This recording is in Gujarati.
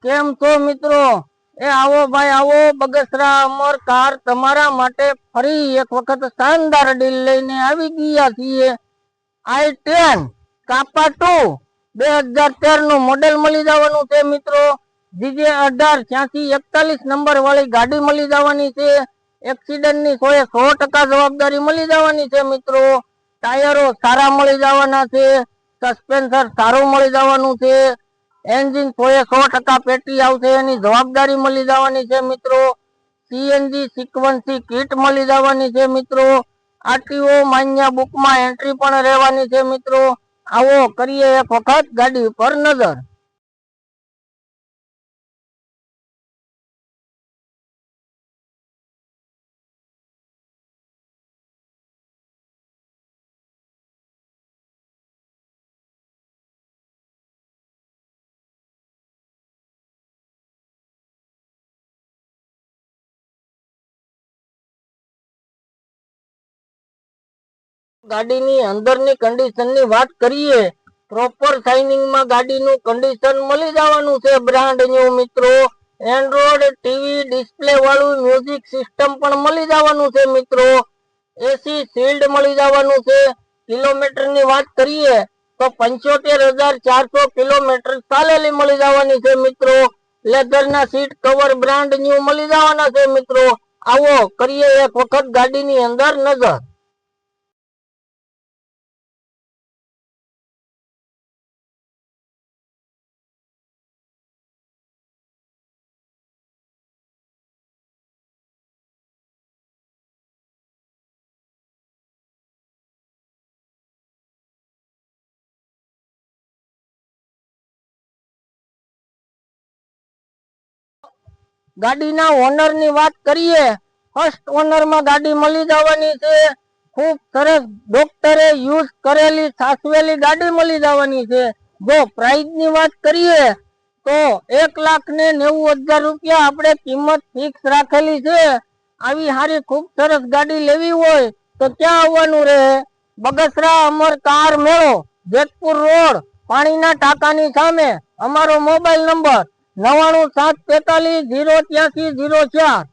કેમ છો મિત્રો? એ આવો ભાઈ આવો, બગસરા અમર કાર તમારા માટે ફરી એક વખત શાનદાર ડીલ લઈને આવી ગયા છીએ. i10 કાપા 2 2013 નું મોડેલ મળી જવાનું છે મિત્રો. જીજે 188641 નંબર વાળી ગાડી મળી જવાની છે. એક્સિડન્ટ ની 100% જવાબદારી મળી જવાની છે મિત્રો. ટાયરો સારા મળી જવાના છે. સસ્પેન્સર સારું મળી જવાનું છે. એન્જિન 100% પેટી આવશે એની જવાબદારી મળી જવાની છે મિત્રો. સીએનજી સિક્વન્સી કીટ મળી જવાની છે મિત્રો. આરટીઓ માન્ય બુકમાં એન્ટ્રી પણ રહેવાની છે મિત્રો. આવો કરીએ એક વખત ગાડી પર નજર. ગાડીની અંદરની કન્ડિશનની વાત કરીએ, પ્રોપર શાઇનિંગમાં ગાડીનું કન્ડિશન મળી જવાનું છે બ્રાન્ડ ન્યુ મિત્રો. એન્ડ્રોઇડ ટીવી ડિસ્પ્લે વાળું મ્યુઝિક સિસ્ટમ પણ મળી જવાનું છે મિત્રો. એસી શિલ્ડ મળી જવાનું છે. કિલોમીટરની વાત કરીએ તો 75,400 કિલોમીટર ચાલેલી મળી જવાની છે મિત્રો. લેધરના સીટ કવર બ્રાન્ડ ન્યુ મળી જવાના છે મિત્રો. આવો કરીએ એક વખત ગાડીની અંદર નજર. ગાડીના ઓનરની વાત કરીએ, ફર્સ્ટ ઓનરમાં ગાડી મળી જવાની છે. ખૂબ સરસ ડોક્ટરે યુઝ કરેલી સાચવેલી ગાડી મળી જવાની છે. જો પ્રાઇસની વાત કરીએ તો 1,90,000 રૂપિયા આપણે કિંમત ફિક્સ રાખેલી છે. આવી હારી ખૂબ સરસ ગાડી લેવી હોય તો ક્યાં આવવાનું રહે? બગસરા અમર કાર મેળો, જેતપુર રોડ, પાણીના ટાંકાની સામે. અમારો મોબાઈલ નંબર 9974408304.